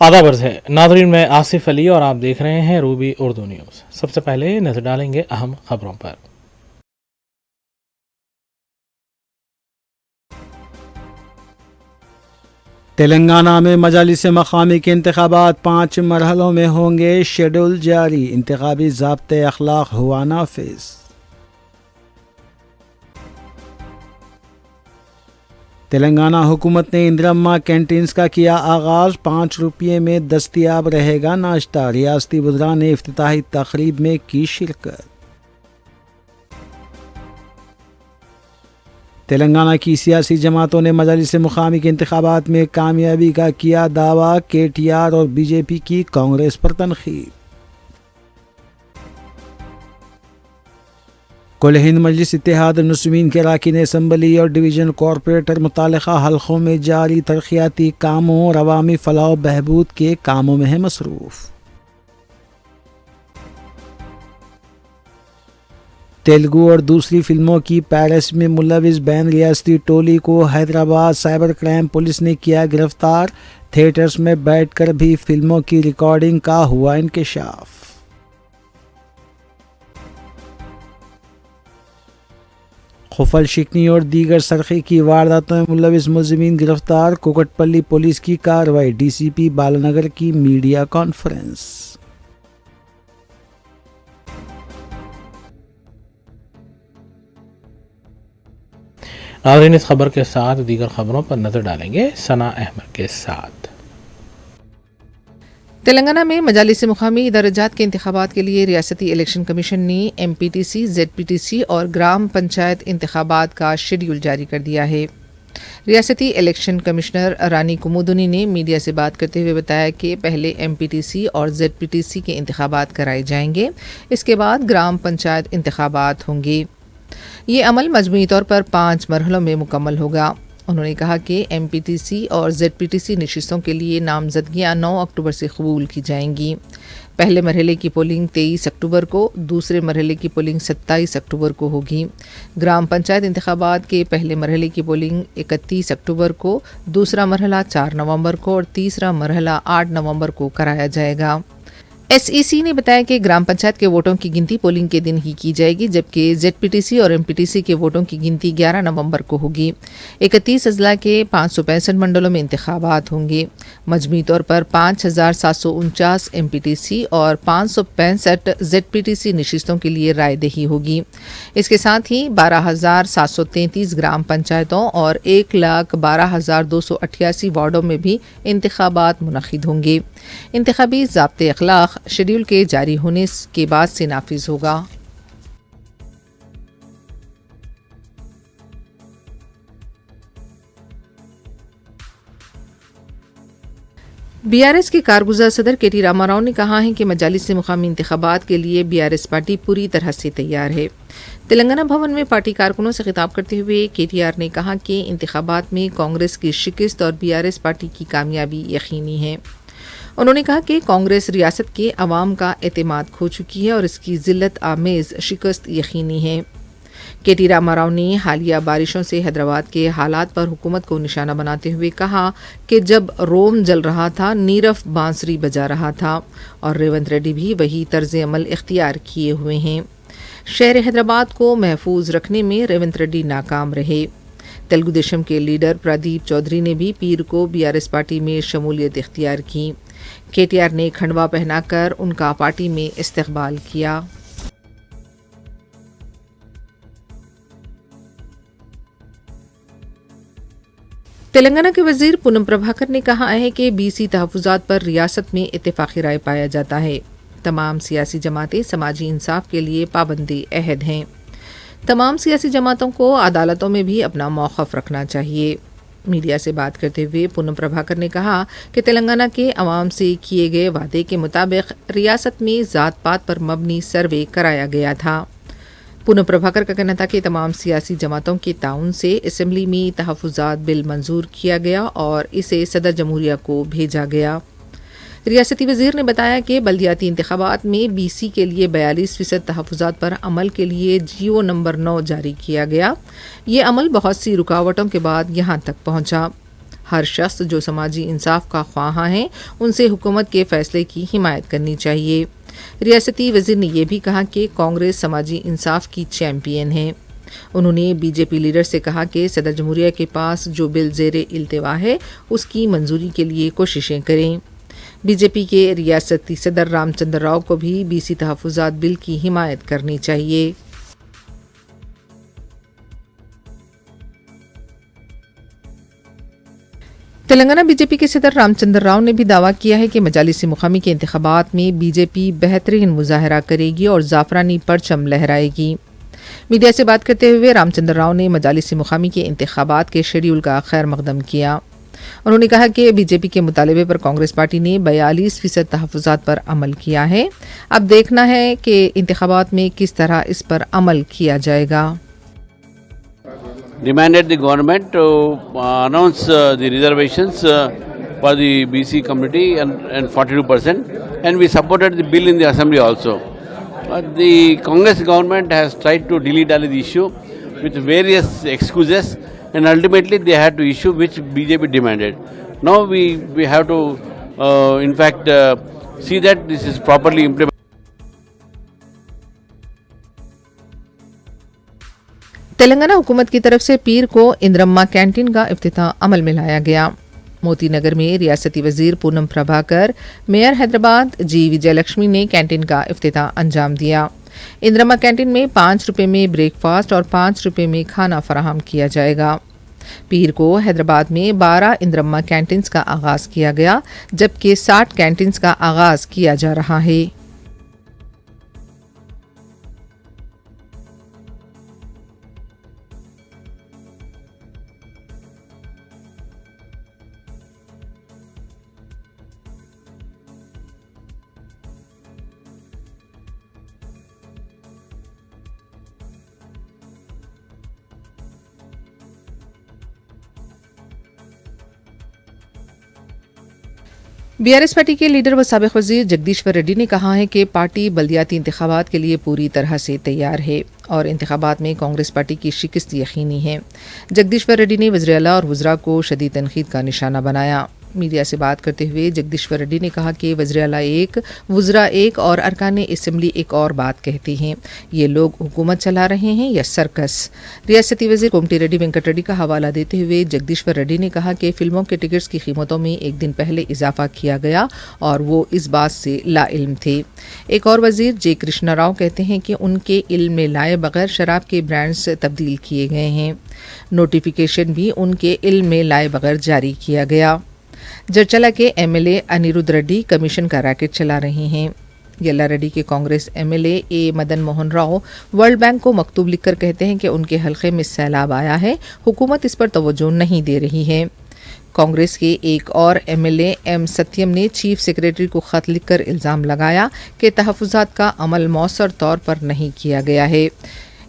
آداب عرض ہے ناظرین، میں آصف علی اور آپ دیکھ رہے ہیں روبی اردو نیوز۔ سب سے پہلے نظر ڈالیں گے اہم خبروں پر۔ تلنگانہ میں مجالس مقامی کے انتخابات 5 مرحلوں میں ہوں گے، شیڈول جاری، انتخابی ضابطۂ اخلاق ہوا نافذ۔ تلنگانہ حکومت نے اندرما کینٹینز کا کیا آغاز، 5 روپے میں دستیاب رہے گا ناشتہ، ریاستی وزراء نے افتتاحی تقریب میں کی شرکت۔ تلنگانہ کی سیاسی جماعتوں نے مجالس مقامی کے انتخابات میں کامیابی کا کیا دعویٰ، کے ٹی آر اور بی جے پی کی کانگریس پر تنقید۔ کل ہند مجلس اتحاد المسلمین کے اراکین اسمبلی اور ڈویژن کارپوریٹر متعلقہ حلقوں میں جاری ترقیاتی کاموں اور عوامی فلاح و بہبود کے کاموں میں ہیں مصروف۔ تیلگو اور دوسری فلموں کی پیرس میں ملوث بین ریاستی ٹولی کو حیدرآباد سائبر کرائم پولیس نے کیا گرفتار، تھیٹرز میں بیٹھ کر بھی فلموں کی ریکارڈنگ کا ہوا انکشاف۔ خفل شکنی اور دیگر سرقے کی وارداتوں میں ملوث ملزمین گرفتار، کوکٹ پلی پولیس کی کارروائی، ڈی سی پی بالنگر کی میڈیا کانفرنس۔ ناظرین، اس خبر کے ساتھ دیگر خبروں پر نظر ڈالیں گے ثنا احمد کے ساتھ۔ تلنگانہ میں مجالس مقامی درجات کے انتخابات کے لیے ریاستی الیکشن کمیشن نے M P T C, Z P T C اور گرام پنچایت انتخابات کا شیڈول جاری کر دیا ہے۔ ریاستی الیکشن کمشنر رانی کمودنی نے میڈیا سے بات کرتے ہوئے بتایا کہ پہلے ایم پی ٹی سی اور زیڈ پی ٹی سی کے انتخابات کرائے جائیں گے، اس کے بعد گرام پنچایت انتخابات ہوں گے۔ یہ عمل مجموعی طور پر 5 مرحلوں میں مکمل ہوگا۔ انہوں نے کہا کہ ایم پی ٹی سی اور زیڈ پی ٹی سی نشستوں کے لیے نامزدگیاں 9 اکتوبر سے قبول کی جائیں گی۔ پہلے مرحلے کی پولنگ 23 اکتوبر کو، دوسرے مرحلے کی پولنگ 27 اکتوبر کو ہوگی۔ گرام پنچایت انتخابات کے پہلے مرحلے کی پولنگ 31 اکتوبر کو، دوسرا مرحلہ 4 نومبر کو اور تیسرا مرحلہ 8 نومبر کو کرایا جائے گا۔ ایس ای سی نے بتایا کہ گرام پنچایت کے ووٹوں کی گنتی پولنگ کے دن ہی کی جائے گی، جبکہ زیڈ پی ٹی سی اور ایم پی ٹی سی کے ووٹوں کی گنتی 11 نومبر کو ہوگی۔ 31 اضلاع کے 565 منڈلوں میں انتخابات ہوں گے۔ مجموعی طور پر 5749 ایم پی ٹی سی اور 565 زیڈ پی ٹی سی نشستوں کے لیے رائے دہی ہوگی۔ اس کے ساتھ ہی 12733 گرام پنچایتوں اور 1,12,288 وارڈوں میں بھی انتخابات منعقد ہوں گے۔ انتخابی ضابطۂ اخلاق شیڈول کے جاری ہونے کے بعد سے نافذ ہوگا۔ بی آر ایس کے کارگزار صدر کے ٹی راما راؤ نے کہا ہے کہ مجالس مقامی انتخابات کے لیے بی آر ایس پارٹی پوری طرح سے تیار ہے۔ تلنگانہ بھون میں پارٹی کارکنوں سے خطاب کرتے ہوئے کے ٹی آر نے کہا کہ انتخابات میں کانگریس کی شکست اور بی آر ایس پارٹی کی کامیابی یقینی ہے۔ انہوں نے کہا کہ کانگریس ریاست کے عوام کا اعتماد کھو چکی ہے اور اس کی ذلت آمیز شکست یقینی ہے۔ کے ٹی راما راؤ نے حالیہ بارشوں سے حیدرآباد کے حالات پر حکومت کو نشانہ بناتے ہوئے کہا کہ جب روم جل رہا تھا، نیرف بانسری بجا رہا تھا اور ریونت ریڈی بھی وہی طرز عمل اختیار کیے ہوئے ہیں۔ شہر حیدرآباد کو محفوظ رکھنے میں ریونت ریڈی ناکام رہے۔ تلگو دیشم کے لیڈر پردیپ چودھری نے بھی پیر کو بی آر ایس پارٹی میں شمولیت اختیار کی۔ کے ٹی آر نے کھنڈوا پہنا کر ان کا پارٹی میں استقبال کیا۔ تلنگانہ کے وزیر پونم پربھاکر نے کہا ہے کہ بی سی تحفظات پر ریاست میں اتفاقی رائے پایا جاتا ہے۔ تمام سیاسی جماعتیں سماجی انصاف کے لیے پابند عہد ہیں۔ تمام سیاسی جماعتوں کو عدالتوں میں بھی اپنا موقف رکھنا چاہیے۔ میڈیا سے بات کرتے ہوئے پونم پربھاکر نے کہا کہ تلنگانہ کے عوام سے کیے گئے وعدے کے مطابق ریاست میں ذات پات پر مبنی سروے کرایا گیا تھا۔ پونم پربھاکر کا کہنا تھا کہ تمام سیاسی جماعتوں کے تعاون سے اسمبلی میں تحفظات بل منظور کیا گیا اور اسے صدر جمہوریہ کو بھیجا گیا۔ ریاستی وزیر نے بتایا کہ بلدیاتی انتخابات میں بی سی کے لیے 42% تحفظات پر عمل کے لیے جیو نمبر 9 جاری کیا گیا۔ یہ عمل بہت سی رکاوٹوں کے بعد یہاں تک پہنچا۔ ہر شخص جو سماجی انصاف کا خواہاں ہے ان سے حکومت کے فیصلے کی حمایت کرنی چاہیے۔ ریاستی وزیر نے یہ بھی کہا کہ کانگریس سماجی انصاف کی چیمپئن ہے۔ انہوں نے بی جے پی لیڈر سے کہا کہ صدر جمہوریہ کے پاس جو بل زیر التوا ہے اس کی منظوری کے لیے کوششیں کریں۔ بی جے پی کے ریاستی صدر رام چندر راؤ کو بھی بی سی تحفظات بل کی حمایت کرنی چاہیے۔ تلنگانہ بی جے پی کے صدر رام چندر راؤ نے بھی دعویٰ کیا ہے کہ مجالس مقامی کے انتخابات میں بی جے پی بہترین مظاہرہ کرے گی اور زعفرانی پرچم لہرائے گی۔ میڈیا سے بات کرتے ہوئے رام چندر راؤ نے مجالس مقامی کے انتخابات کے شیڈول کا خیر مقدم کیا۔ انہوں نے کہا کہ بی جے پی کے مطالبے پر کانگریس پارٹی نے 42% تحفظات پر عمل کیا ہے، اب دیکھنا ہے کہ انتخابات میں کس طرح اس پر عمل کیا جائے گا۔ Demanded the government to announce the reservations for the BC community and 42%, and we supported the bill in the assembly also. But the Congress government has tried to dilly-dally the issue with various excuses, and ultimately they had to issue which BJP demanded. Now we have to in fact see that this is properly implemented. Telangana حکومت کی طرف سے پیر کو اندرما canteen کا افتتاح عمل میں لایا گیا۔ موتی نگر میں ریاستی وزیر پونم پربھاکر، میئر حیدرآباد جی وجے لکشمی نے کینٹین کا افتتاح انجام دیا۔ اندرما کینٹین میں 5 روپے میں بریک فاسٹ اور 5 روپے میں کھانا فراہم کیا جائے گا۔ پیر کو حیدرآباد میں 12 اندرما کینٹینز کا آغاز کیا گیا، جبکہ 60 کینٹینز کا آغاز کیا جا رہا ہے۔ بی آر ایس پارٹی کے لیڈر و سابق وزیر جگدیشور ریڈی نے کہا ہے کہ پارٹی بلدیاتی انتخابات کے لیے پوری طرح سے تیار ہے اور انتخابات میں کانگریس پارٹی کی شکست یقینی ہے۔ جگدیشور ریڈی نے وزیر اعلیٰ اور وزراء کو شدید تنقید کا نشانہ بنایا۔ میڈیا سے بات کرتے ہوئے جگدیشور ریڈی نے کہا کہ وزیر اعلیٰ ایک، وزراء ایک اور ارکان اسمبلی ایک اور بات کہتے ہیں۔ یہ لوگ حکومت چلا رہے ہیں یا سرکس؟ ریاستی وزیر کومٹی ریڈی وینکٹ ریڈی کا حوالہ دیتے ہوئے جگدیشور ریڈی نے کہا کہ فلموں کے ٹکٹس کی قیمتوں میں ایک دن پہلے اضافہ کیا گیا اور وہ اس بات سے لا علم تھے۔ ایک اور وزیر جے کرشنا راؤ کہتے ہیں کہ ان کے علم میں لائے بغیر شراب کے برانڈز تبدیل کیے گئے ہیں۔ نوٹیفیکیشن بھی ان کے علم میں لائے بغیر جاری کیا گیا۔ جرچلا کے M L A Anirudh Reddy commission کا ریکٹ چلا رہے ہیں۔ یلا ریڈی کے Congress M L A Madan Mohan Rao world bank کو مکتوب لکھ کر کہتے ہیں کہ ان کے حلقے میں سیلاب آیا ہے، حکومت اس پر توجہ نہیں دے رہی ہے۔ کانگریس کے ایک اور ایم ایل اے ایم ستیم نے چیف سیکریٹری کو خط لکھ کر الزام لگایا کہ تحفظات کا عمل مؤثر طور پر نہیں کیا گیا ہے۔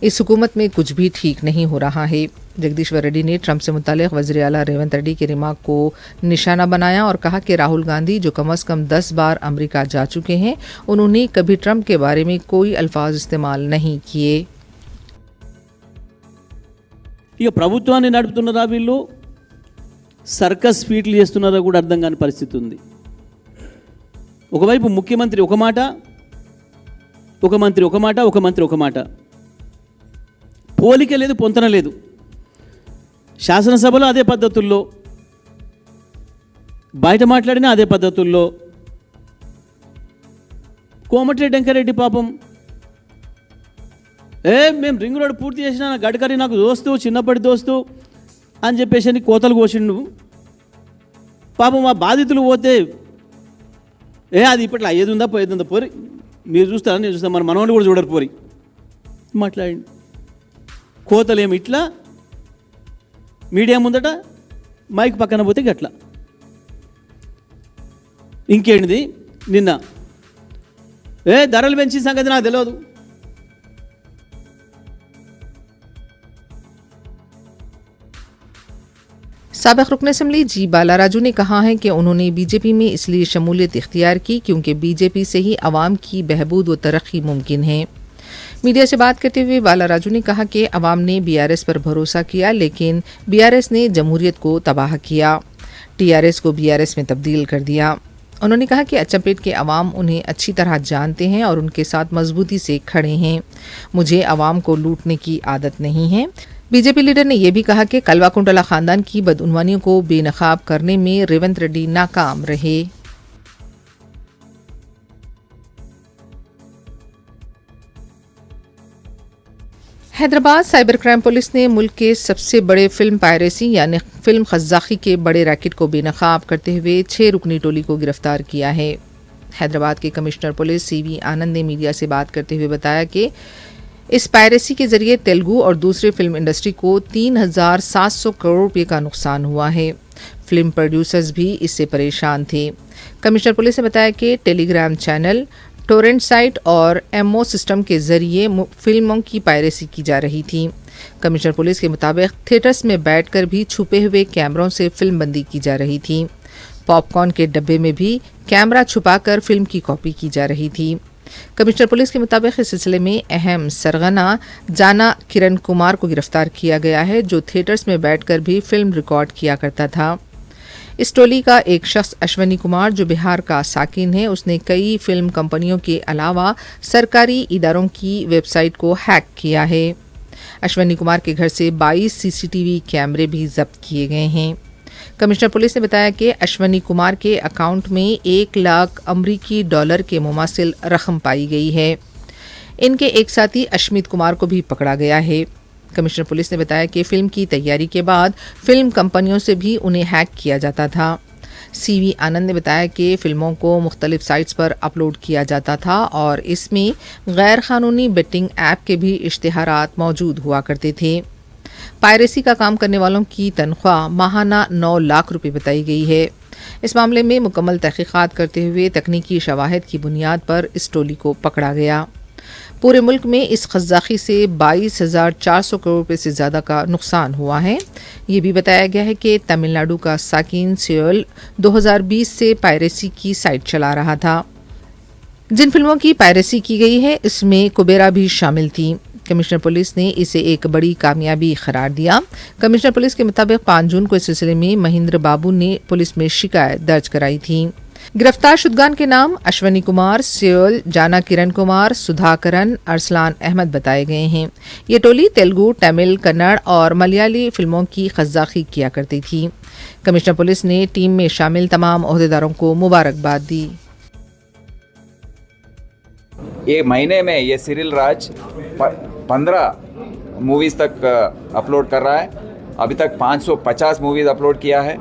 اس حکومت میں کچھ بھی ٹھیک نہیں ہو رہا ہے۔ جگدیشور ریڈی نے ٹرمپ سے متعلق وزیر اعلیٰ ریونت ریڈی کے ریمارک کو نشانہ بنایا اور کہا کہ راہل گاندھی جو کم از کم 10 بار امریکہ جا چکے ہیں، انہوں نے کبھی ٹرمپ کے بارے میں کوئی الفاظ استعمال نہیں کیے۔ ఇక ప్రభుత్వాన్ని నడుపుతున్నారా వీళ్ళు సర్కస్ ఫీట్లు చేస్తున్నారా కూడా అర్థం కాని పరిస్థితి ఉంది. ఒకవైపు ముఖ్యమంత్రి ఒక మాట, ఒక మంత్రి ఒక మాట, ఒక మంత్రి ఒక మాట, పోలిక లేదు, పొంతన లేదు. శాసనసభలో అదే పద్ధతుల్లో, బయట మాట్లాడినా అదే పద్ధతుల్లో. కోమటిరెడ్డి వెంకరెడ్డి పాపం మేము రింగ్ రోడ్ పూర్తి చేసిన గడ్కరీ నాకు దోస్తు, చిన్నప్పటి దోస్తు అని చెప్పేసి కోతలు కోసిండు. పాపం ఆ బాధితులు పోతే అది ఇప్పట్లో అయ్యేది ఉందా పోయేది ఉందా పోరి, మీరు చూస్తారా నేను చూస్తాను, మన మనవాళ్ళు కూడా చూడరు పోరి మాట్లాడండి. కోతలేమి ఇట్లా మీడియా ముందట, మైక్ పక్కన పోతే గట్లా. ఇంకేంటిది నిన్న ధరలు పెంచిన సంగతి నాకు తెలియదు. سابق رکن اسمبلی جی بالا راجو نے کہا ہے کہ انہوں نے بی جے پی میں اس لیے شمولیت اختیار کی کیونکہ بی جے پی سے ہی عوام کی بہبود و ترقی ممکن ہے۔ میڈیا سے بات کرتے ہوئے بالا راجو نے کہا کہ عوام نے بی آر ایس پر بھروسہ کیا لیکن بی آر ایس نے جمہوریت کو تباہ کیا۔ TRS को BRS में तब्दील कर दिया। उन्होंने कहा कि अच्चमपेट के अवाम उन्हें अच्छी तरह जानते हैं और उनके साथ मजबूती से खड़े हैं। मुझे अवाम को लूटने की आदत नहीं है। बीजेपी लीडर ने यह भी कहा कि कल्वाकुंटला खानदान की बदउनवानियों को बेनकाब करने में रेवंत रेड्डी नाकाम रहे। हैदराबाद साइबर क्राइम पुलिस ने मुल्क के सबसे बड़े फिल्म पायरेसी यानी फिल्म क़ज़्ज़ाक़ी के बड़े रैकेट को बेनकाब करते हुए 6 रुकनी टोली को गिरफ्तार किया है। हैदराबाद के कमिश्नर पुलिस CV आनंद ने मीडिया से बात करते हुए बताया कि इस पायरेसी के जरिए तेलुगु और दूसरे फिल्म इंडस्ट्री को 3,700 करोड़ रुपये का नुकसान हुआ है। फिल्म प्रोड्यूसर्स भी इससे परेशान थे। कमिश्नर पुलिस ने बताया कि टेलीग्राम चैनल, टोरेंट साइट और MO सिस्टम के जरिए फिल्मों की पायरेसी की जा रही थी। कमिश्नर पुलिस के मुताबिक थिएटर्स में बैठकर भी छुपे हुए कैमरों से फिल्म बंदी की जा रही थी। पॉपकॉर्न के डब्बे में भी कैमरा छुपाकर फिल्म की कॉपी की जा रही थी। कमिश्नर पुलिस के मुताबिक इस सिलसिले में अहम सरगना जाना किरण कुमार को गिरफ्तार किया गया है, जो थिएटर्स में बैठकर भी फिल्म रिकॉर्ड किया करता था। इस टोली का एक शख्स अश्वनी कुमार, जो बिहार का साकिन है, उसने कई फिल्म कंपनियों के अलावा सरकारी इदारों की वेबसाइट को हैक किया है। अश्वनी कुमार के घर से 22 CCTV कैमरे भी जब्त किए गए हैं। कमिश्नर पुलिस ने बताया कि अश्वनी कुमार के अकाउंट में 1 लाख अमरीकी डॉलर के मुमासिल रकम पाई गई है। इनके एक साथी अश्मित कुमार को भी पकड़ा गया है। कमिश्नर पुलिस ने बताया कि फिल्म की तैयारी के बाद फिल्म कंपनियों से भी उन्हें हैक किया जाता था। CV आनंद ने बताया कि फिल्मों को मुख्तलिफ साइट्स पर अपलोड किया जाता था और इसमें गैर कानूनी बेटिंग ऐप के भी इश्तिहारात मौजूद हुआ करते थे। पायरेसी का काम करने वालों की तनख्वाह माहाना 9 लाख रुपए बताई गई है। इस मामले में मुकम्मल तहकीकात करते हुए तकनीकी शवाहिद की बुनियाद पर इस टोली को पकड़ा गया। पूरे मुल्क में इस क़ज़्ज़ाक़ी से 22,400 करोड़ रुपये से ज़्यादा का नुकसान हुआ है। ये भी बताया गया है कि तमिलनाडु का साकिन सियोल 2020 से पायरेसी की साइट चला रहा था। जिन फिल्मों की पायरेसी की गई है इसमें कुबेरा भी शामिल थी। कमिश्नर पुलिस ने इसे एक बड़ी कामयाबी करार दिया। कमिश्नर पुलिस के मुताबिक 5 जून को इस सिलसिले में महेंद्र बाबू ने पुलिस में शिकायत दर्ज कराई थी। गिरफ्तार शुदगान के नाम अश्वनी कुमार, सियोल, जाना किरण कुमार, सुधाकरन, अरसलान अहमद बताए गए हैं। ये टोली तेलुगु, तमिल, कन्नड़ और मलयाली फिल्मों की क़ज़्ज़ाक़ी किया करती थी। कमिश्नर पुलिस ने टीम में शामिल तमाम ओहदेदारों को मुबारकबाद दी। ये महीने में ये सिरिल राज 15 मूवीज़ तक अपलोड कर रहा है। अभी तक 550 मूवीज़ अपलोड किया है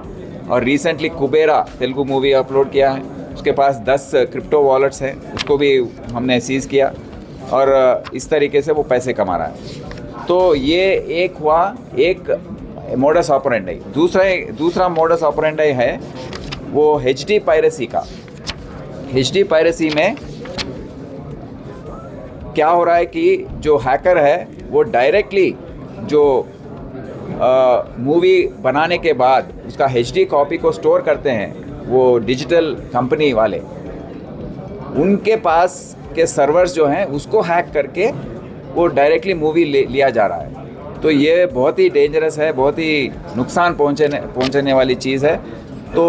और रिसेंटली कुबेरा तेलुगु मूवी अपलोड किया है। उसके पास 10 क्रिप्टो वॉलेट्स हैं, उसको भी हमने सीज़ किया और इस तरीके से वो पैसे कमा रहा है। तो ये एक हुआ एक मोडस ऑपरेंडी। दूसरा मोडस ऑपरेंडी है वो HD पायरेसी का। HD पायरेसी में क्या हो रहा है कि जो हैकर है वो डायरेक्टली जो मूवी बनाने के बाद उसका HD कॉपी को स्टोर करते हैं वो डिजिटल कंपनी वाले, उनके पास के सर्वर्स जो हैं उसको हैक करके वो डायरेक्टली मूवी लिया जा रहा है। तो ये बहुत ही डेंजरस है, बहुत ही नुकसान पहुंचने वाली चीज़ है। तो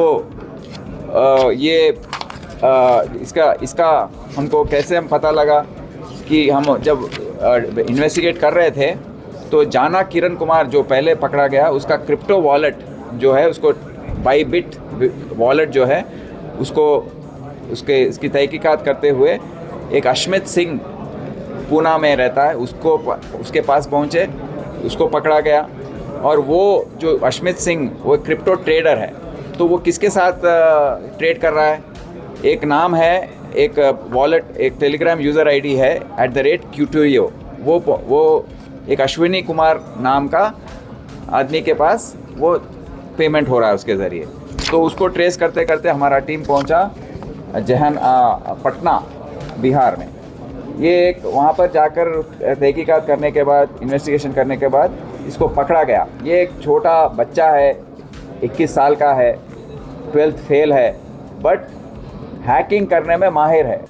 इसका हमको कैसे हम पता लगा कि हम जब इन्वेस्टिगेट कर रहे थे तो जाना किरण कुमार जो पहले पकड़ा गया, उसका क्रिप्टो वॉलेट जो है उसको बाईबिट वॉलेट जो है इसकी तहकीकात करते हुए एक अश्मित सिंह पूना में रहता है, उसके पास पहुँचे, उसको पकड़ा गया। और वो जो अश्मित सिंह वो क्रिप्टो ट्रेडर है, तो वो किसके साथ ट्रेड कर रहा है? एक नाम है, एक वॉलेट, एक टेलीग्राम यूज़र ID है @Qturio। वो एक अश्विनी कुमार नाम का आदमी के पास वो पेमेंट हो रहा है उसके ज़रिए। तो उसको ट्रेस करते करते हमारा टीम पहुंचा पटना बिहार में। ये एक वहाँ पर जाकर तहकीकात करने के बाद, इन्वेस्टिगेशन करने के बाद इसको पकड़ा गया। ये एक छोटा बच्चा है, 21 साल का है, 12th फेल है, बट हैकिंग करने में माहिर है।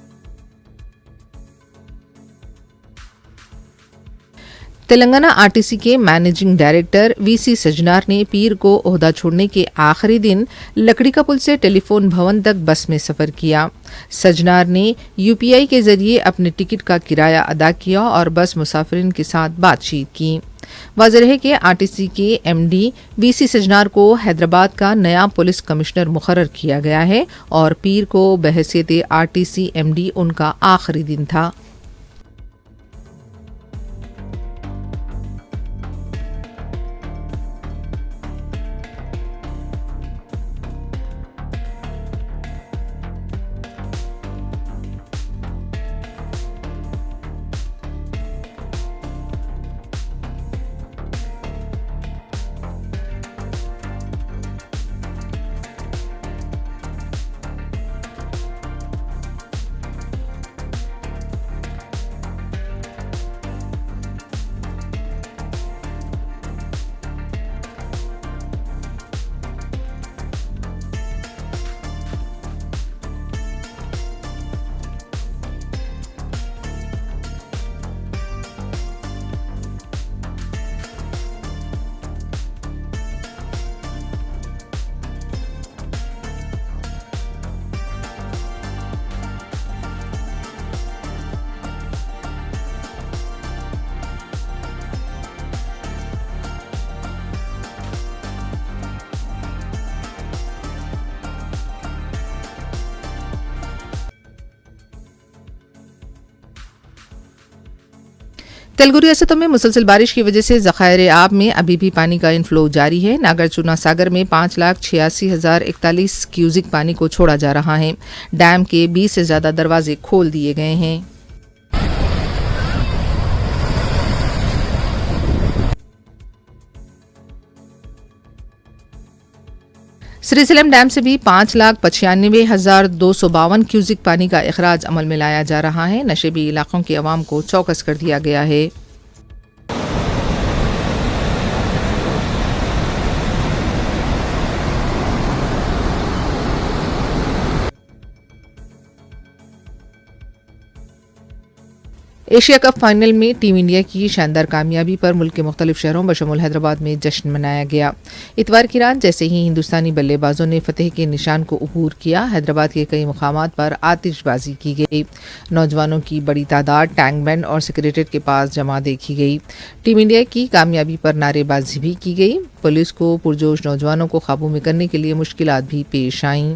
تلنگانہ آرٹیسی کے مینیجنگ ڈائریکٹر وی سی سجنار نے پیر کو عہدہ چھوڑنے کے آخری دن لکڑی کا پل سے ٹیلی فون بھون تک بس میں سفر کیا۔ سجنار نے یو پی آئی کے ذریعے اپنے ٹکٹ کا کرایہ ادا کیا اور بس مسافرین کے ساتھ بات چیت کی۔ واضح ہے کہ آرٹیسی کے ایم ڈی وی سی سجنار کو حیدرآباد کا نیا پولیس کمشنر مقرر کیا گیا ہے اور پیر کو بحیثیت آرٹیسی ایم ڈی ان کا آخری دن تھا۔ تلگو ریاستوں میں مسلسل بارش کی وجہ سے ذخائر آب میں ابھی بھی پانی کا انفلو جاری ہے۔ ناگرجنا ساگر میں 5,86,041 کیوزک پانی کو چھوڑا جا رہا ہے۔ ڈیم کے 20 سے زیادہ دروازے کھول دیے گئے ہیں۔ سری سلم ڈیم سے بھی 5,95,252 کیوزک پانی کا اخراج عمل میں لایا جا رہا ہے۔ نشیبی علاقوں کے عوام کو چوکس کر دیا گیا ہے۔ ایشیا کپ فائنل میں ٹیم انڈیا کی شاندار کامیابی پر ملک کے مختلف شہروں بشمول حیدرآباد میں جشن منایا گیا۔ اتوار کی رات جیسے ہی ہندوستانی بلے بازوں نے فتح کے نشان کو عبور کیا، حیدرآباد کے کئی مقامات پر آتش بازی کی گئی۔ نوجوانوں کی بڑی تعداد ٹینک بینڈ اور سیکریٹریٹ کے پاس جمع دیکھی گئی۔ ٹیم انڈیا کی کامیابی پر نعرے بازی بھی کی گئی۔ پولیس کو پرجوش نوجوانوں کو قابو میں کرنے کے لیے مشکلات بھی پیش آئیں۔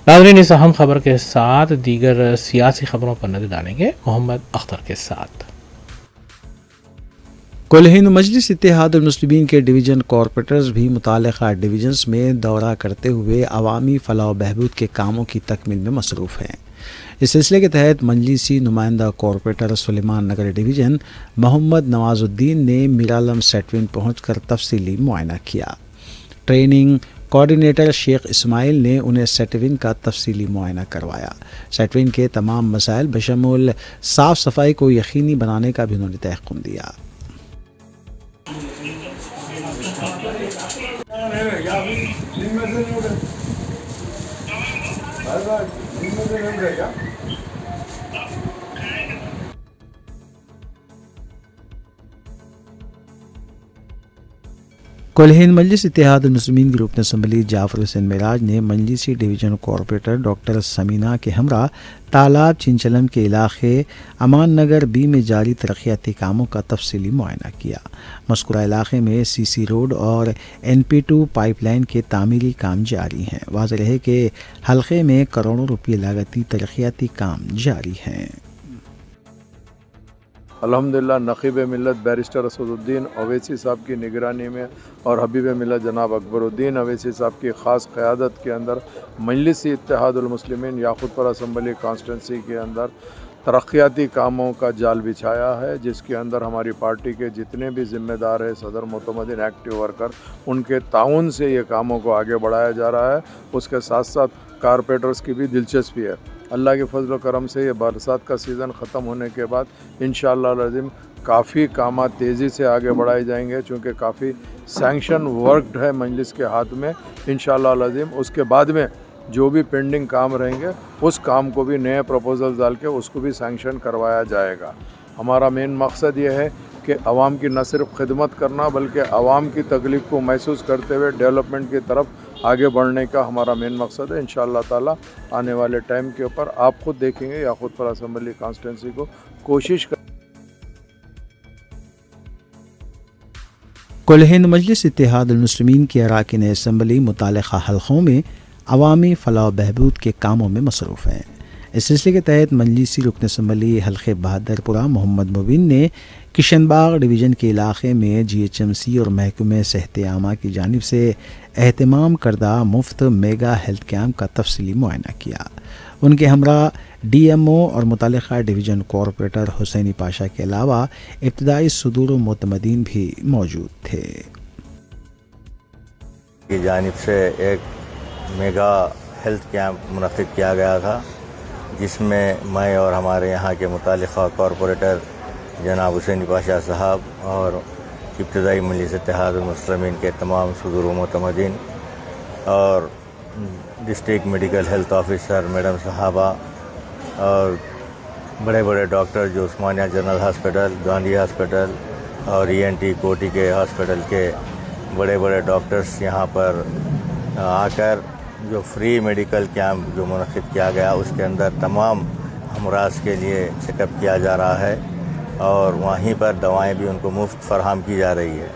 ناظرین اس اہم خبر کے ساتھ دیگر سیاسی خبروں پر نظر ڈالیں گے محمد اختر کے ساتھ۔ کل ہند مجلس اتحاد المسلمین کے ڈویژن کارپوریٹرز بھی متعلقہ ڈویژنز میں دورہ کرتے ہوئے عوامی فلاح و بہبود کے کاموں کی تکمیل میں مصروف ہیں۔ اس سلسلے کے تحت مجلسی نمائندہ کارپوریٹر سلیمان نگر ڈویژن محمد نواز الدین نے میرالم سیٹوین پہنچ کر تفصیلی معائنہ کیا۔ ٹریننگ کوآرڈینیٹر شیخ اسماعیل نے انہیں سیٹوین کا تفصیلی معائنہ کروایا۔ سیٹوین کے تمام مسائل بشمول صاف صفائی کو یقینی بنانے کا بھی انہوں نے تحقیق دیا۔ कोल्हिन मजलिस इत्तेहादुल मुस्लिमीन की रुकन असम्बली जाफर हुसैन मेराज ने मजलिसी डिवीजन कॉरपोरेटर डॉक्टर समीना के हमरा तालाब चिंचलम के इलाके अमान नगर बी में जारी तरक्याती कामों का तफसीली मुआयना किया। मज़कूरा इलाके में सीसी रोड और NP2 पाइपलाइन के तामीरी काम जारी हैं। वाज़ेह है कि हल्के में करोड़ों रुपये लागती तरक्याती काम जारी हैं। अल्हम्दुलिल्लाह नक़ीब मिल्लत बैरिस्टर असदुद्दीन अवैसी साहब की निगरानी में और हबीब मिल्लत जनाब अकबरुद्दीन अवैसी साहब की ख़ास क़यादत के अंदर मजलिसी इत्तेहादुल मुस्लिमीन याक़ूतपुर असम्बली कॉन्स्टिट्यूंसी के अंदर तरक्याती कामों का जाल बिछाया है, जिसके अंदर हमारी पार्टी के जितने भी ज़िम्मेदार हैं सदर मोतमदिन एक्टिव वर्कर, उनके ताउन से ये कामों को आगे बढ़ाया जा रहा है। उसके साथ साथ कारपोरेटर्स की भी दिलचस्पी है। अल्लाह के फजल व करम से ये बरसात का सीज़न ख़त्म होने के बाद इंशाअल्लाह लाज़िम काफ़ी काम तेज़ी से आगे बढ़ाए जाएंगे, चूँकि काफ़ी सैंक्शन वर्कड है मजलिस के हाथ में। इंशाअल्लाह लाज़िम उसके बाद में जो भी पेंडिंग काम रहेंगे उस काम को भी नए प्रपोजल डाल के उसको भी सैंक्शन करवाया जाएगा। हमारा मेन मकसद ये है कि आवाम की न सिर्फ खिदमत करना बल्कि आवाम की तकलीफ़ को महसूस करते हुए डेवलपमेंट की तरफ आगे बढ़ने का हमारा मेन मकसद है। इंशाअल्लाह ताला आने वाले टाइम के ऊपर आप खुद देखेंगे याक़ूतपुर असम्बली कॉन्स्टिट्यूंसी को कोशिश कर। कोल्हिन मजलिस इत्तेहादुल मुस्लिमीन के अरकान असम्बली मुतालिका हल्क़ों में अवामी फ़लाह बहबूद के कामों में मसरूफ़ हैं। इस सिलसिले के तहत मजलिसी रुकन असम्बली हल्क़े बहादुरपुरा मोहम्मद मुबिन ने किशनबाग डिवीज़न के इलाके में GHMC और महकमे सेहत आमा की जानिब से एहतमाम करदा मुफ्त मेगा हेल्थ कैम्प का तफसीली मुआयना किया। उनके हमरा DMO और मुतल्लिक़ा डिवीज़न कॉरपोरेटर हुसैनी पाशा के अलावा इब्तदाई सदूर मोतमदीन भी मौजूद थे। की जानिब से एक मेगा हेल्थ कैंप मुनक़िद किया गया था, जिसमें मैं और हमारे यहाँ के मुतल्लिक़ा कॉरपोरेटर जनाब हुसैनी पाशा साहब और इब्तदाई मजलिस इत्तेहादुल मुस्लिमीन के तमाम सदूर मोतमदीन और district medical health officer madam साहबा और बड़े बड़े डॉक्टर जो उस्मानिया जनरल हॉस्पिटल, गांधी हॉस्पिटल और ENT कोटी के हॉस्पिटल के बड़े बड़े डॉक्टर्स यहाँ पर आकर जो फ्री मेडिकल कैंप जो मुनक़िद किया गया उसके अंदर तमाम हमराज के लिए चेकअप किया जा रहा है और वहीं पर दवाएं भी उनको मुफ्त फराहम की जा रही है।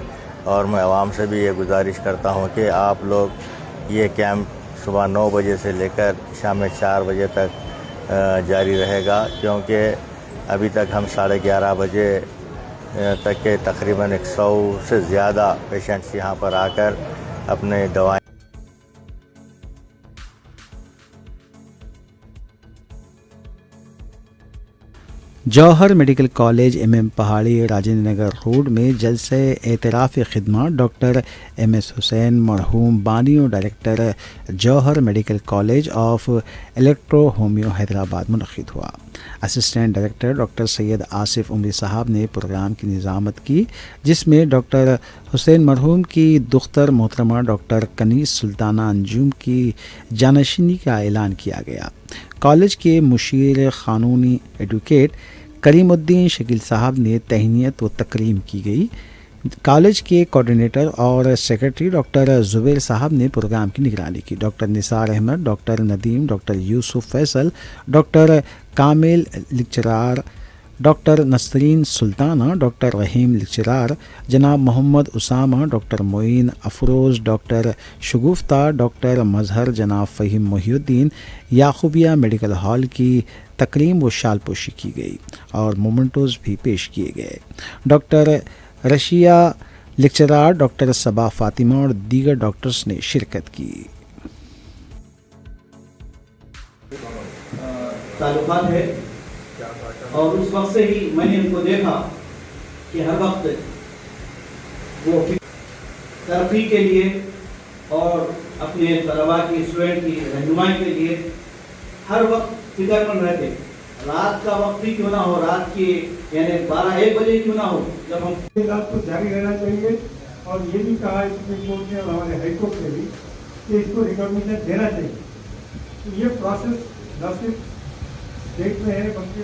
और मैं आवाम से भी ये गुजारिश करता हूँ कि आप लोग ये कैंप सुबह 9 बजे से लेकर शाम 4 बजे तक जारी रहेगा, क्योंकि अभी तक हम 11:30 बजे तक के तकरीबन 100 से ज़्यादा पेशेंट्स यहाँ पर आकर अपने दवाएं जौहर मेडिकल कॉलेज MM पहाड़ी राजेंद्र नगर रोड में जलसे एतराफ़ खिदमत डॉक्टर MS हुसैन मरहूम बानी और director Jauhar medical college of electro homeo Hyderabad मुनक़िद हुआ। Assistant director doctor Syed Asif Umri साहब ने प्रोग्राम की निज़ामत की, जिसमें डॉक्टर हुसैन मरहूम की दुख्तर मोहतरमा डॉक्टर कनीस सुल्ताना अंजुम की जानशीनी का ऐलान किया गया। कॉलेज के मुशीर क़ानूनी एडवोकेट करीमुद्दीन शकील साहब ने तहनीत व तकरीम की गई। कॉलेज के कोऑर्डिनेटर और सेक्रेटरी डॉक्टर ज़ुबैर साहब ने प्रोग्राम की निगरानी की। Doctor Nisar Ahmed, doctor Nadeem, doctor Yusuf Faisal, doctor Kamil lecturer, doctor Nasreen Sultana, doctor Rahim lecturer, जनाब Mohammed Usama, doctor Moin Afroz, doctor Shagufta, doctor Mazhar, जनाब फ़हीम मोहिउद्दीन, याकूबिया मेडिकल हॉल की तकरीम व शालपोशी की गई और मोमेंटोज़ भी पेश किए गए। डॉक्टर रशिया लेक्चरार, डॉक्टर सबा फातिमा और दीगर डॉक्टर्स ने शिरकत की। ताल्लुकात है और उस वक्त से ही मैंने उनको देखा कि हर वक्त वो तरक्की के लिए और अपने तलबा की स्टूडेंट की रहनुमाई के लिए हर वक्त फिक्रमंद रहते। रात का वक्त भी क्यों ना हो, रात की यानी 12-1 बजे क्यों ना हो, जब हम इलाज को जारी रहना चाहिए। और ये भी कहा है सुप्रीम कोर्ट ने और हमारे हाई कोर्ट ने भी कि इसको रिकॉग्निशन देना चाहिए। तो ये प्रोसेस न सिर्फ स्टेट में है बल्कि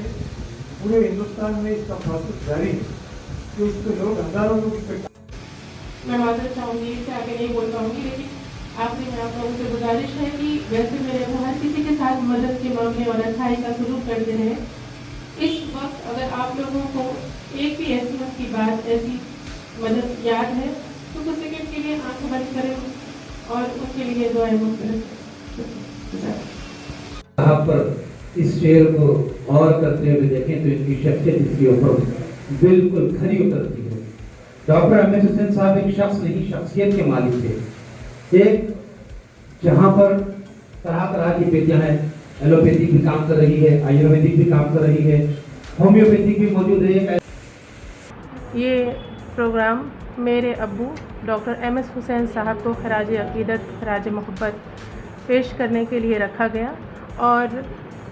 पूरे हिंदुस्तान में इसका प्रोसेस जारी है कि उस पर लोग हजारों लोग इस पर मैं माजरत चाहूँगी, इससे आगे नहीं बोल पाऊँगी, लेकिन आखिरी में आप लोगों से गुजारिश है कि वैसे मेरे को हर किसी के साथ मदद के मामले और अच्छाई का सलूक करते रहें। इस वक्त अगर आप लोगों को एक भी ऐसी वक्त की बात, ऐसी मदद याद है तो कुछ सेकंड के लिए आंखें बंद करें और उसके लिए दुआएं करें। यहाँ पर इस शेर को और करते हुए देखें तो इनकी शख्सियत इसके ऊपर बिल्कुल खरी उतरती है। डॉक्टर अहमद हुसैन साहब एक शख्स नहीं, शख्सियत के मालिक थे। एक जहाँ पर तरह तरह की पेटियाँ हैं, एलोपैथिक भी काम कर रही है, आयुर्वेदिक भी काम कर रही है, होम्योपैथिक भी मौजूद है। ये प्रोग्राम मेरे अब्बू डॉक्टर एम एस हुसैन साहब को खराज अकीदत, खराज मोहब्बत पेश करने के लिए रखा गया और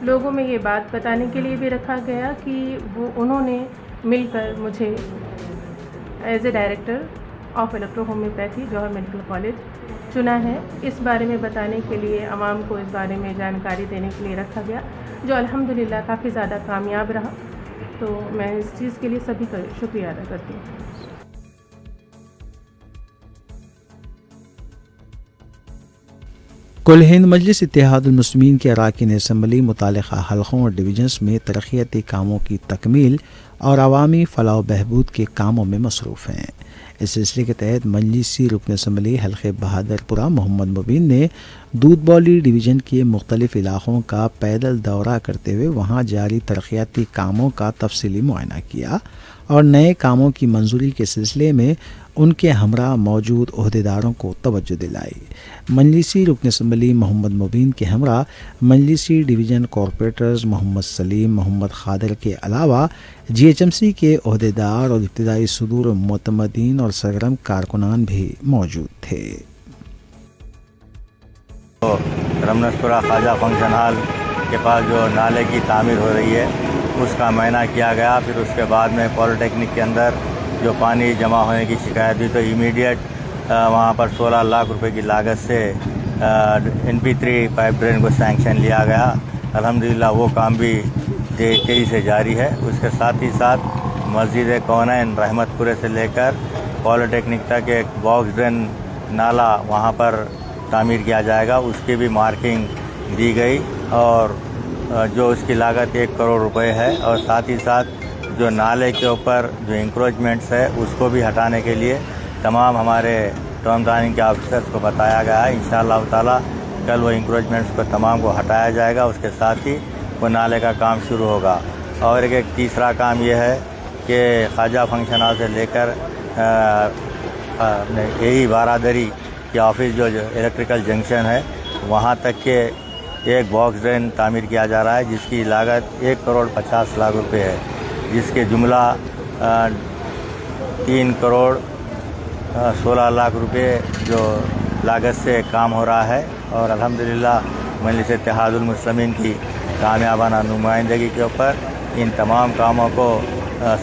लोगों में ये बात बताने के लिए भी रखा गया कि वो उन्होंने मिलकर मुझे as a director of electro homeopathy Jauhar medical college चुना है। इस बारे में बताने के लिए आवाम को इस बारे में जानकारी देने के लिए रखा गया, जो अल्हम्दुलिल्लाह काफ़ी ज़्यादा कामयाब रहा। तो मैं इस चीज़ के लिए सभी का शुक्रिया अदा करती हूँ। कुल हिंद मजलिस इत्तेहादुल मुस्लिमीन के अरकान असम्बली मुतालिका हलक़ों और डिवीजन्स में तरक्याती कामों की तकमील और अवामी फलाह बहबूद के कामों में मसरूफ़ हैं। इस सिलसिले के तहत मजलिसी रुकन असम्बली हल्क़े बहादुरपुरा मोहम्मद मुबीन ने दूधबौली डिवीज़न के मुख्तलिफ़ इलाक़ों का पैदल दौरा करते हुए वहाँ जारी तरक्याती कामों का तफसीली मुआयना किया और नए कामों की मंजूरी के सिलसिले में उनके हमरा मौजूद ओहदेदारों को तवज्जो दिलाई। मजलिसी रुकन असम्बली मोहम्मद मुबीन के हमरा मजलिसी डिवीज़न कॉरपोरेटर्स मोहम्मद सलीम, मोहम्मद खादर के अलावा GHMC के ओहदेदार और इब्तिदाई सुदूर मुतमदीन और सरगर्म कारकुनान भी मौजूद थे। रमनसपुरा ख्वाजा फंक्शन हॉल के पास जो नाले की तामीर हो रही है उसका मुआयना किया गया। फिर उसके बाद में पॉलिटेक्निक के अंदर जो पानी जमा होने की शिकायत हुई तो इमीडिएट वहाँ पर 16 लाख रुपए की लागत से NP3 पाइप ड्रेन को सैंक्शन लिया गया। अल्हम्दुलिल्लाह वो काम भी तेज़ी से जारी है। उसके साथ ही साथ मस्जिद कौनैन रहमतपुरे से लेकर पॉलिटेक्निक तक एक बॉक्स ड्रेन नाला वहाँ पर तामीर किया जाएगा, उसकी भी मार्किंग दी गई और जो उसकी लागत 1 करोड़ रुपए है। और साथ ही साथ जो नाले के ऊपर जो इंक्रोचमेंट्स है उसको भी हटाने के लिए तमाम हमारे टाउन प्लानिंग के ऑफिसर्स को बताया गया है। इंशाअल्लाह ताला कल वो इंक्रोचमेंट्स को तमाम को हटाया जाएगा, उसके साथ ही वो नाले का काम शुरू होगा। और एक तीसरा काम ये है कि ख्वाजा फंक्शन हॉल से लेकर यही बारादरी के ऑफिस जो इलेक्ट्रिकल जंक्शन है वहाँ तक के एक बॉक्स ड्रेन तामीर किया जा रहा है जिसकी लागत 1 करोड़ 50 लाख रुपए है, जिसके जुमला 3 करोड़ 16 लाख रुपए जो लागत से काम हो रहा है। और अल्हम्दुलिल्लाह मजलिस इत्तेहादुल मुस्लिमीन की कामयाबाना नुमाइंदगी के ऊपर इन तमाम कामों को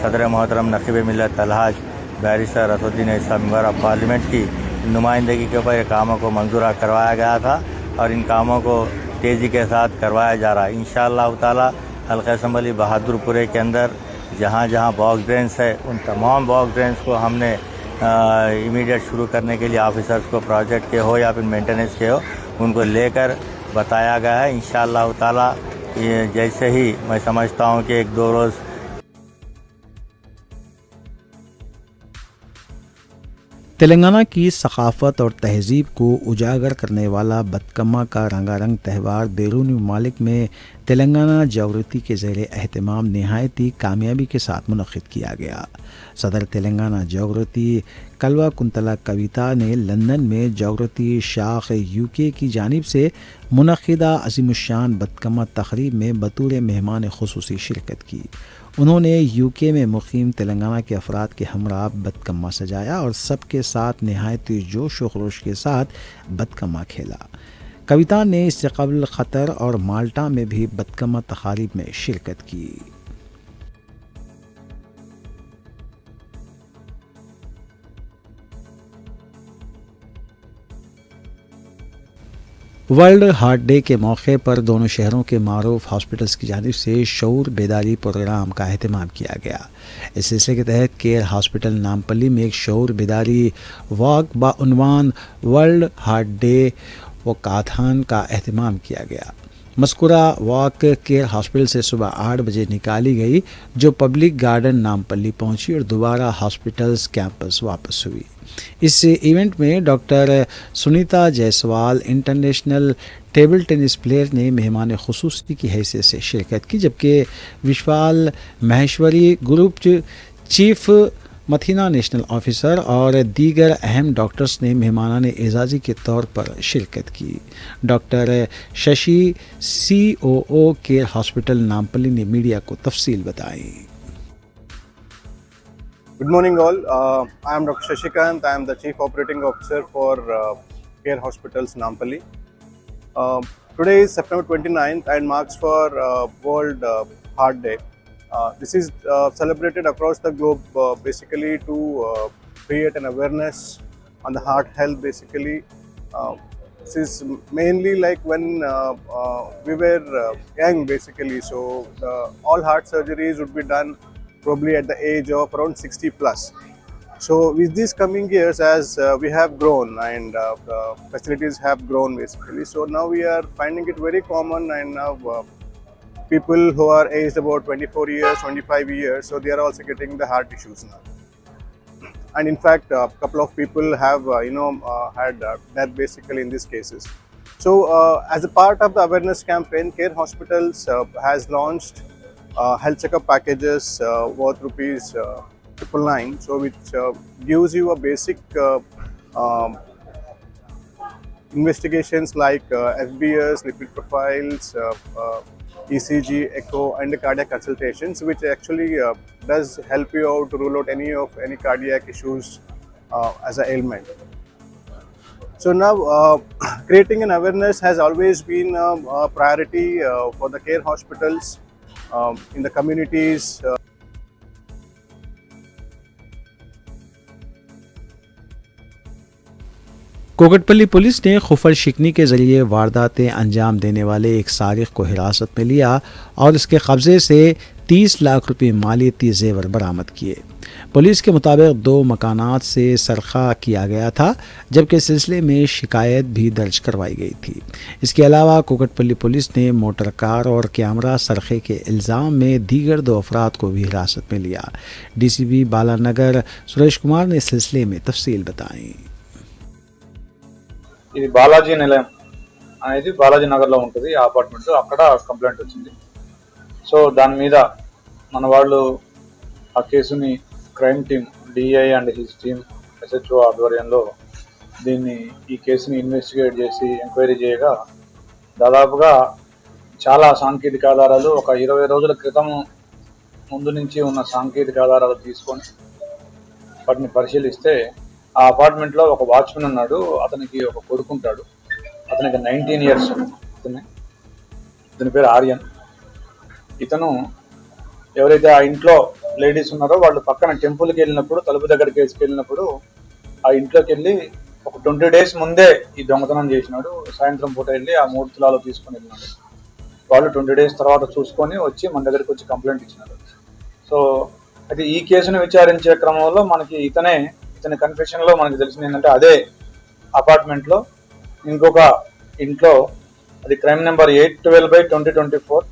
सदर मोहतरम नक़ीब मिल्लत अलहाज बैरिस्टर असदुद्दीन ईसा मेंबर ऑफ पार्लियामेंट की नुमाइंदगी के ऊपर ये कामों को मंजूरा करवाया गया था और इन कामों को तेज़ी के साथ करवाया जा रहा है। इंशाअल्लाह ताला हल्क़ा असम्बली बहादुरपुरे के अंदर जहाँ जहाँ बॉक्स ड्रेन्स है उन तमाम बॉक्स ड्रेन्स को हमने इमीडिएट शुरू करने के लिए ऑफिसर्स को प्रोजेक्ट के हो या फिर मेंटेनेंस के हो उनको लेकर बताया गया है। इंशाअल्लाह ताला ये जैसे ही मैं समझता हूँ कि 1-2 रोज़ तेलंगाना की सकाफ़त और तहज़ीब को उजागर करने वाला बदकम्मा का रंगारंग त्यौहार बैरूनी ममालिक में तेलंगाना जागृति के ज़ेर एहतमाम नहायती कामयाबी के साथ मुनक़िद किया गया। सदर तेलंगाना जागृति कलवा कुंतला कविता ने लंदन में जागृति शाख UK की जानिब से मुनक़िदा अज़ीमुश्शान बदकम्मा तक़रीब में बतौर मेहमान ख़ुसूसी शिरकत की। उन्होंने UK में मुक़ीम तेलंगाना के अफराद के हमरा बदकम्मा सजाया और सबके साथ नहायती जोश व खरोश के साथ बदकम्मा खेला। कविता ने इससे क़ब्ल क़तर और माल्टा में भी बदकम्मा तक़ारीब में शिरकत की। ورلڈ ہارٹ ڈے کے موقع پر دونوں شہروں کے معروف ہاسپٹلز کی جانب سے شعور بیداری پروگرام کا اہتمام کیا گیا. اس سلسلے کے تحت کیئر ہاسپٹل نامپلی میں ایک شعور بیداری واک بعنوان ورلڈ ہارٹ ڈے وکاتھان کا اہتمام کیا گیا. مذکورہ واک کیئر ہاسپٹل سے صبح 8 بجے نکالی گئی جو پبلک گارڈن نامپلی پہنچی اور دوبارہ ہاسپٹلز کیمپس واپس ہوئی. اس ایونٹ میں doctor Sunita Jaiswal international table tennis player نے مہمان خصوصی کی حیثیت سے شرکت کی، جبکہ وشوال مہیشوری گروپ چیف متھینا نیشنل آفیسر اور دیگر اہم ڈاکٹرز نے مہمانان اعزازی کے طور پر شرکت کی. Doctor Shashi COO care hospital Nampally نے میڈیا کو تفصیل بتائی. Good morning all. I am Dr. Shashikant. I am the Chief Operating Officer for Care Hospitals Nampally. Today is September 29th and marks for World Heart Day. This is celebrated across the globe basically to create an awareness on the heart health basically. This is mainly like when we were young basically, so all heart surgeries would be done probably at the age of around 60 plus. So with these coming years, as we have grown and the facilities have grown basically, so now we are finding it very common, and now people who are aged about 24 years, 25 years, so they are also getting the heart issues now. And in fact, a couple of people have had death basically in these cases. So as a part of the awareness campaign, Care Hospitals has launched health checkup packages worth rupees 999, so which gives you a basic investigations like FBS, lipid profiles, ECG, echo, and cardiac consultations, which actually does help you out to rule out any cardiac issues as an ailment. So now creating an awareness has always been a priority for the care hospitals in the communities. Kukatpally police نے خفر شکنی کے ذریعے وارداتیں انجام دینے والے ایک سارق کو حراست میں لیا اور اس کے قبضے سے 30 لاکھ روپے مالیتی زیور برآمد کیے. پولیس کے مطابق 2 مکانات سے سرقہ کیا گیا تھا، جبکہ اس سلسلے میں شکایت بھی درج کروائی گئی تھی. اس کے علاوہ کوکٹپلی پولیس نے موٹر کار اور کیمرہ سرقے کے الزام میں دیگر 2 افراد کو بھی حراست میں لیا. DCP بالانگر سریش کمار نے اس سلسلے میں تفصیل بتائیں. ఇది బాలాజీ నిలయం అనేది బాలాజీ నగర్లో ఉంటుంది. ఆ అపార్ట్మెంట్ అక్కడ కంప్లైంట్ వచ్చింది. సో దాని మీద మన వాళ్ళు ఆ కేసుని crime team DI and his team SHO ఆధ్వర్యంలో ఈ కేసుని ఇన్వెస్టిగేట్ చేసి ఎంక్వైరీ చేయగా దాదాపుగా చాలా సాంకేతిక ఆధారాలు ఒక 20 రోజుల క్రితం ముందు నుంచి ఉన్న సాంకేతిక ఆధారాలు తీసుకొని వాటిని పరిశీలిస్తే ఆ అపార్ట్మెంట్లో ఒక వాచ్మెన్ ఉన్నాడు. అతనికి ఒక కొడుకుంటాడు. అతనికి 19 years. ఇతని పేరు ఆర్యన్. ఇతను ఎవరైతే ఆ ఇంట్లో లేడీస్ ఉన్నారో వాళ్ళు పక్కన టెంపుల్కి వెళ్ళినప్పుడు, తలుపు దగ్గరికి వెళ్ళినప్పుడు ఆ ఇంట్లోకి వెళ్ళి ఒక 20 days ముందే ఈ దొంగతనం చేసినాడు. సాయంత్రం పూట వెళ్ళి ఆ 3 తులాలు తీసుకొని వెళ్ళినాడు. వాళ్ళు 20 days తర్వాత చూసుకొని వచ్చి మన దగ్గరికి వచ్చి కంప్లైంట్ ఇచ్చినారు. సో అయితే ఈ కేసును విచారించే క్రమంలో మనకి ఇతని కన్ఫెషన్లో మనకి తెలిసింది ఏంటంటే అదే అపార్ట్మెంట్లో ఇంకొక ఇంట్లో, అది క్రైమ్ నెంబర్ 812/2024,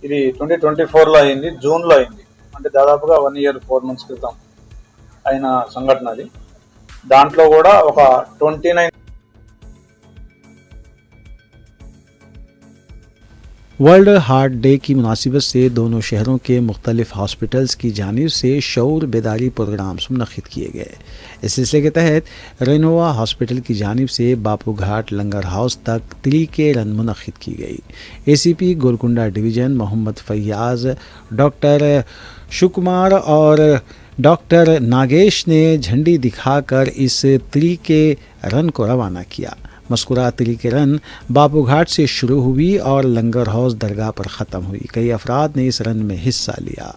ఇది 2024లో అయింది, జూన్లో అయింది. అంటే దాదాపుగా 1 year 4 months క్రితం అయిన సంఘటన అది. దాంట్లో కూడా ఒక 29 ورلڈ ہارٹ ڈے کی مناسبت سے دونوں شہروں کے مختلف ہاسپٹلز کی جانب سے شعور بیداری پروگرامز منعقد کیے گئے. اس سلسلے کے تحت رینوا ہاسپٹل کی جانب سے باپو گھاٹ لنگر ہاؤس تک 3K رن منعقد کی گئی. ACP گولکنڈہ ڈویژن محمد فیاض، ڈاکٹر شکمار اور ڈاکٹر ناگیش نے جھنڈی دکھا کر اس 3K رن کو روانہ کیا. مذکورہ 3K رن باپو گھاٹ سے شروع ہوئی اور لنگر ہاؤس درگاہ پر ختم ہوئی. کئی افراد نے اس رن میں حصہ لیا.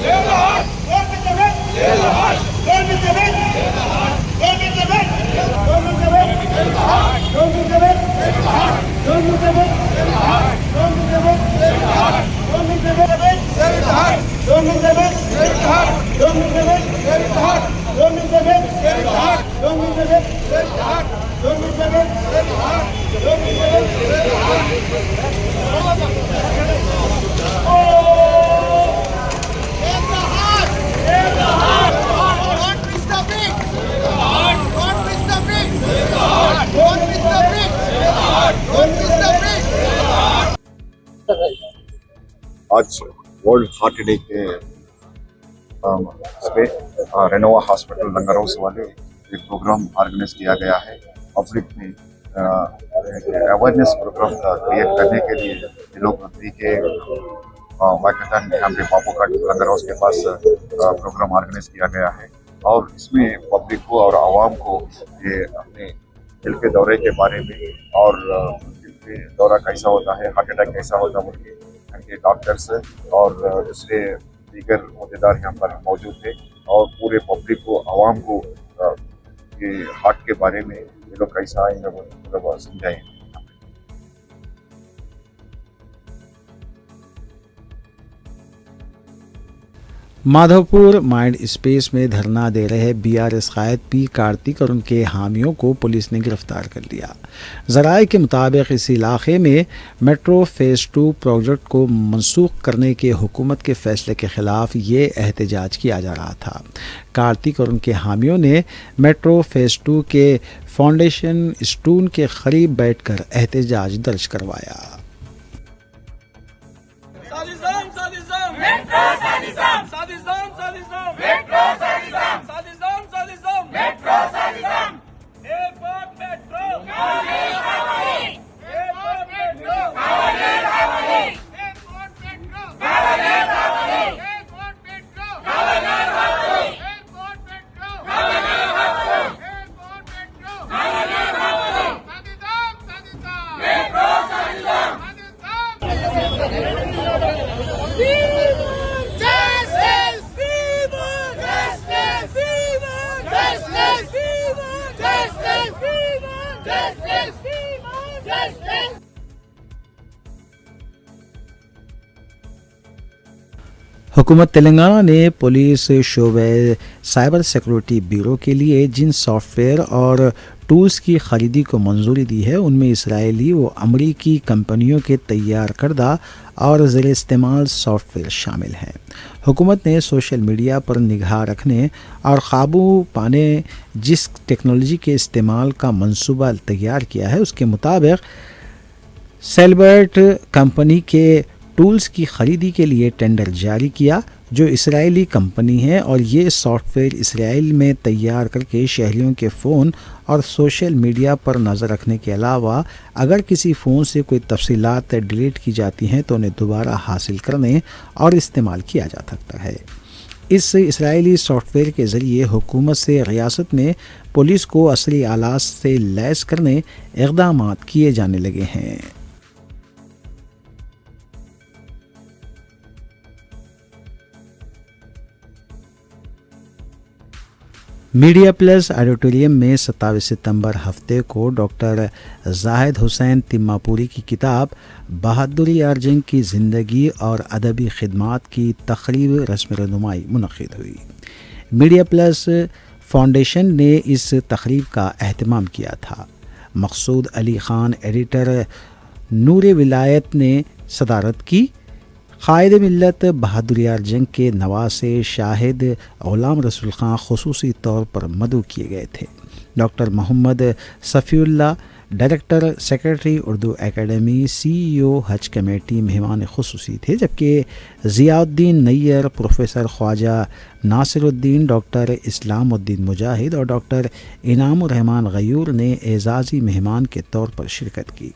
Save the heart! आज वर्ल्ड हार्ट डे के इस पे रेनोवा हॉस्पिटल लंगरहाउस वाले एक प्रोग्राम ऑर्गेनाइज किया गया है। पब्लिक में अवेयरनेस प्रोग्राम का क्रिएट करने के लिए ये लोग नदी के वाकटन यहाँ पे बाबूघाट लंगरहाउस के पास प्रोग्राम ऑर्गेनाइज किया गया है और इसमें पब्लिक को और आवाम को ये अपने दिल के दौरे के बारे में और दिल के दौरा कैसा होता है, हार्ट अटैक कैसा होता है, उनके के डॉक्टर्स और दूसरे दीगर अहदेदार यहाँ पर मौजूद थे और पूरे पब्लिक को आवाम को ये हार्ट के बारे में ये लोग कैसा आएंगे मतलब समझाएं। माधवपुर माइंड स्पेस में धरना दे रहे बीआरएस कायद पी कार्तिक और उनके हामियों को पुलिस ने गिरफ्तार कर लिया। ज़राए के मुताबिक इस इलाके में मेट्रो फेज़ 2 प्रोजेक्ट को मनसूख करने के हुकूमत के फैसले के ख़िलाफ़ ये एहतजाज किया जा रहा था। कार्तिक और उनके हामियों ने मेट्रो फेज़ 2 के फाउंडेशन स्टोन के करीब बैठकर एहतजाज दर्ज करवाया। हुकूमत तेलंगाना ने पुलिस शोबे साइबर सिक्योरिटी ब्यूरो के लिए जिन सॉफ्टवेयर और टूल्स की ख़रीदी को मंजूरी दी है उनमें इसराइली व अमरीकी कंपनियों के तैयार करदा और ज़ेर इस्तेमाल सॉफ्टवेयर शामिल हैं। हुकूमत ने सोशल मीडिया पर निगाह रखने और काबू पाने जिस टेक्नोलॉजी के इस्तेमाल का मंसूबा तैयार किया है उसके मुताबिक सेलबर्ट कंपनी के टूल्स की ख़रीदी के लिए टेंडर जारी किया जो इसराइली कंपनी है और ये सॉफ्टवेयर इसराइल में तैयार करके शहरियों के फ़ोन और सोशल मीडिया पर नज़र रखने के अलावा अगर किसी फ़ोन से कोई तफसीलात डिलीट की जाती हैं तो उन्हें दोबारा हासिल करने और इस्तेमाल किया जा सकता है। इस इसराइली सॉफ्टवेयर के ज़रिए हुकूमत से रियासत में पुलिस को असली आलात से लैस करने इक़दाम किए जाने लगे हैं। मीडिया प्लस ऑडिटोरियम में 27 सितंबर हफ्ते को डॉक्टर जाहिद हुसैन तिम्मापुरी की किताब बहादुर यार जंग की ज़िंदगी और अदबी खिदमात की तकरीब रस्म रनुमाई मुनक़िद हुई। मीडिया प्लस फाउंडेशन ने इस तकरीब का अहतमाम किया था। मकसूद अली ख़ान एडिटर नूर विलायत ने सदारत की। क़ायद मिल्लत बहादुर यार जंग के नवासे शाहिद ग़ुलाम रसूल ख़ान ख़ुसूसी तौर पर मदऊ किए गए थे। Doctor Mohammed Safiullah director secretary Urdu academy CEO Haj committee मेहमान ख़ुसूसी थे, जबकि ज़ियाउद्दीन नैयर, प्रोफेसर ख्वाजा नासिरुद्दीन, डॉक्टर इस्लामुद्दीन मुजाहिद और डॉक्टर इनामुर रहमान गयूर ने एज़ाज़ी मेहमान के तौर पर शिरकत की।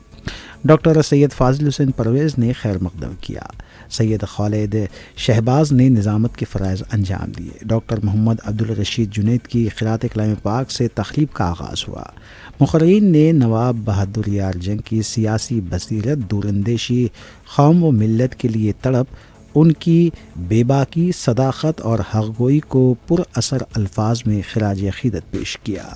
डॉक्टर सैयद फाजिल हुसैन परवेज़ ने खैर मक़दम किया। सैयद खालिद शहबाज ने निज़ामत के फ़राइज़ अंजाम दिए। डॉक्टर मोहम्मद अब्दुल रशीद जुनैद की क़िरात कलाम पाक से तक़रीब का आगाज़ हुआ। मुक़र्रीन ने नवाब बहादुर यार जंग की सियासी बसीरत, दूरंदेशी, कौम व मिल्लत के लिए तड़प ان کی بے باکی، صداقت اور حق گوئی کو پر اثر الفاظ میں خراج عقیدت پیش کیا۔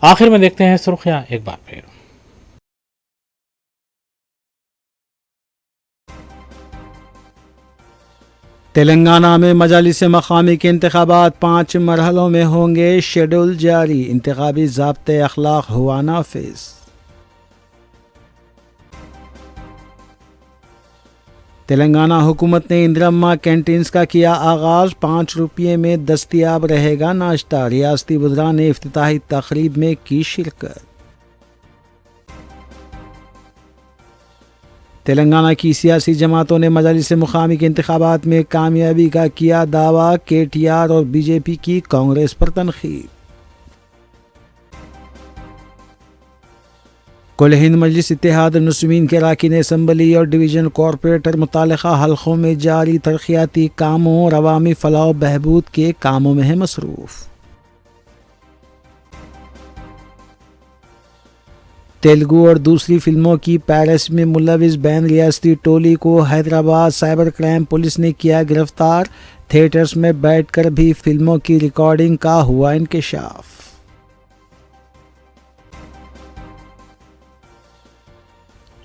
آخر میں دیکھتے ہیں سرخیاں ایک بار پھر۔ تلنگانہ میں مجالس مقامی کے انتخابات 5 مرحلوں میں ہوں گے، شیڈول جاری، انتخابی ضابطۂ اخلاق ہوا نافذ۔ تلنگانہ حکومت نے اندرما کینٹینز کا کیا آغاز، 5 روپے میں دستیاب رہے گا ناشتہ، ریاستی وزراء نے افتتاحی تقریب میں کی شرکت۔ تلنگانہ کی سیاسی جماعتوں نے مجالس مقامی کے انتخابات میں کامیابی کا کیا دعویٰ، کے ٹی آر اور بی جے پی کی کانگریس پر تنقید۔ کل ہند مجلس اتحاد المسلمین کے اراکین اسمبلی اور ڈویژن کارپوریٹر متعلقہ حلقوں میں جاری ترقیاتی کاموں اور عوامی فلاح و بہبود کے کاموں میں ہیں مصروف۔ تیلگو اور دوسری فلموں کی پیرس میں ملوث بین ریاستی ٹولی کو حیدرآباد سائبر کرائم پولیس نے کیا گرفتار، تھیٹرز میں بیٹھ کر بھی فلموں کی ریکارڈنگ کا ہوا انکشاف۔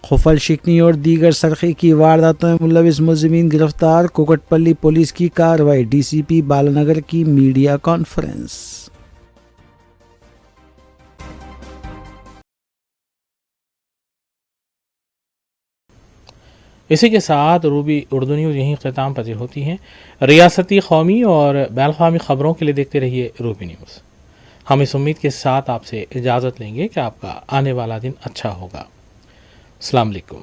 خفل شکنی اور دیگر سرقے کی وارداتوں میں ملوث ملزمین گرفتار، کوکٹ پلی پولیس کی کارروائی، ڈی سی پی بالانگر کی میڈیا کانفرنس۔ اسی کے ساتھ روبی اردو نیوز یہیں اختتام پذیر ہوتی ہیں۔ ریاستی، قومی اور بین الاقوامی خبروں کے لیے دیکھتے رہیے روبی نیوز۔ ہم اس امید کے ساتھ آپ سے اجازت لیں گے کہ آپ کا آنے والا دن اچھا ہوگا۔ السلام علیکم۔